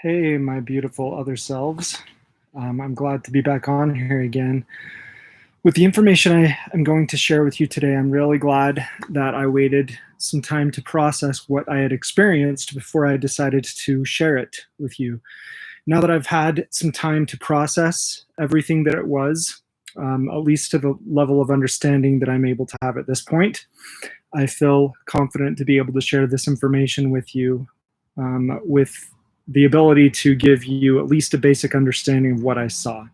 Hey, my beautiful other selves. I'm glad to be back on here again. With the information I am going to share with you today, I'm really glad that I waited some time to process what I had experienced before I decided to share it with you. Now that I've had some time to process everything that it was, at least to the level of understanding that I'm able to have at this point, I feel confident to be able to share this information with you with the ability to give you at least a basic understanding of what I saw.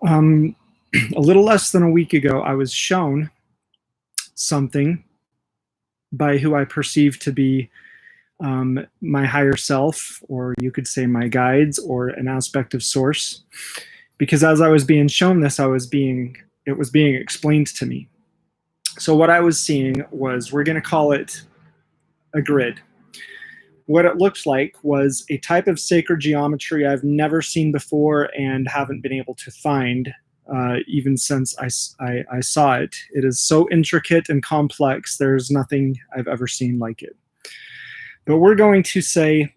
A little less than a week ago, I was shown something by who I perceive to be my higher self, or you could say my guides, or an aspect of source. Because as I was being shown this, it was being explained to me. So what I was seeing was, we're going to call it a grid. What it looked like was a type of sacred geometry I've never seen before and haven't been able to find even since I saw it. It is so intricate and complex, there's nothing I've ever seen like it. But we're going to say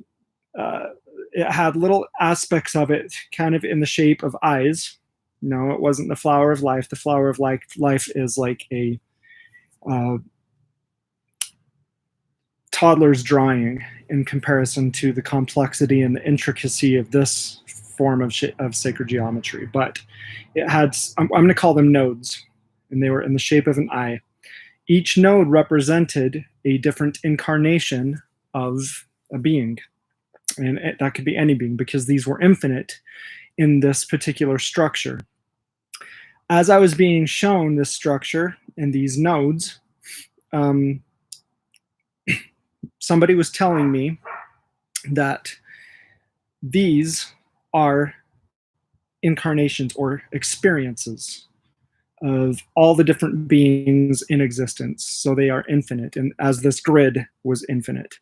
it had little aspects of it kind of in the shape of eyes. No, it wasn't the flower of life. The flower of life is like a toddler's drawing in comparison to the complexity and the intricacy of this form of sacred geometry. But it had, I'm going to call them nodes, and they were in the shape of an eye. Each node represented a different incarnation of a being, and that could be any being, because these were infinite in this particular structure. As I was being shown this structure and these nodes, somebody was telling me that these are incarnations or experiences of all the different beings in existence. So they are infinite, and as this grid was infinite.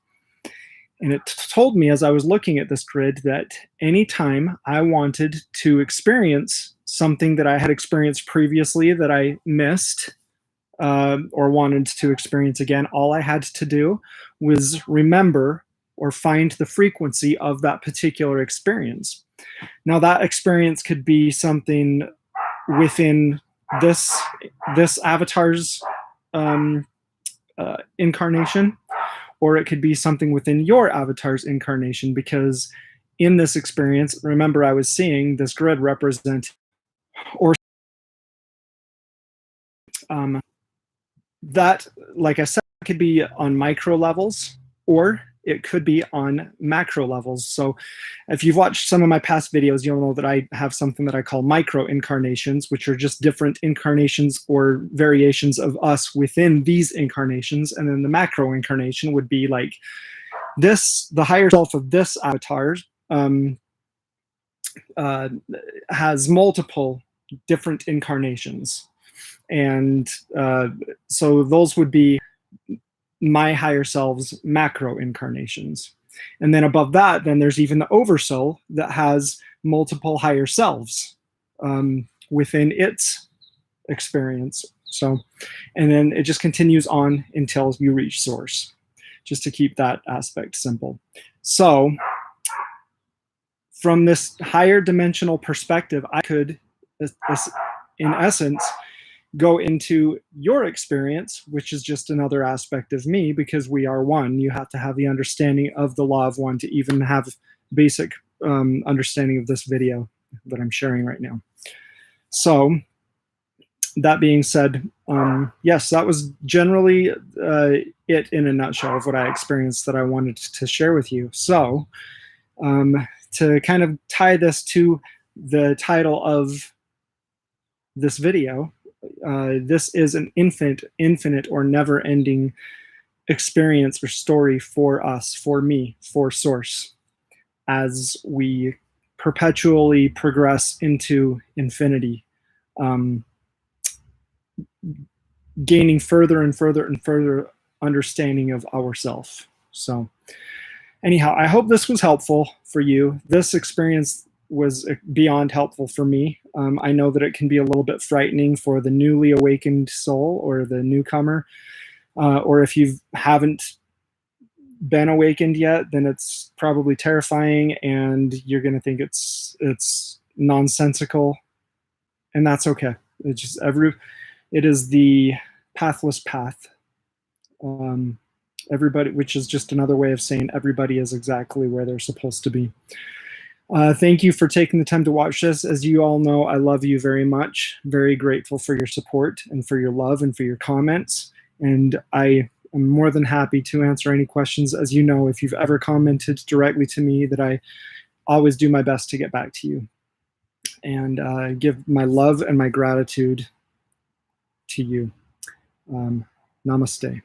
And it told me, as I was looking at this grid, that anytime I wanted to experience something that I had experienced previously that I missed, or wanted to experience again, all I had to do was remember or find the frequency of that particular experience. Now, that experience could be something within this avatar's incarnation, or it could be something within your avatar's incarnation, because in this experience, remember, I was seeing this grid represent, or that, like I said, could be on micro levels, or it could be on macro levels. So if you've watched some of my past videos, you'll know that I have something that I call micro incarnations, which are just different incarnations or variations of us within these incarnations. And then the macro incarnation would be like this, the higher self of this avatar has multiple different incarnations. And so those would be my higher self's macro incarnations. And then above that, then there's even the oversoul that has multiple higher selves within its experience. So, and then it just continues on until you reach source, just to keep that aspect simple. So from this higher dimensional perspective, I could, in essence, go into your experience, which is just another aspect of me, because we are one. You have to have the understanding of the law of one to even have basic understanding of this video that I'm sharing right now. So that being said, yes, that was generally it in a nutshell of what I experienced that I wanted to share with you. So to kind of tie this to the title of this video, this is an infinite or never-ending experience or story for us, for me, for Source, as we perpetually progress into infinity, gaining further and further and further understanding of ourself. So anyhow, I hope this was helpful for you. This experience was beyond helpful for me. I know that it can be a little bit frightening for the newly awakened soul or the newcomer, or if you haven't been awakened yet, then it's probably terrifying, and you're going to think it's nonsensical, and that's okay. It's just it is the pathless path. Everybody, which is just another way of saying everybody is exactly where they're supposed to be. Thank you for taking the time to watch this. As you all know, I love you very much. Very grateful for your support and for your love and for your comments. And I am more than happy to answer any questions. As you know, if you've ever commented directly to me, that I always do my best to get back to you. And give my love and my gratitude to you. Namaste.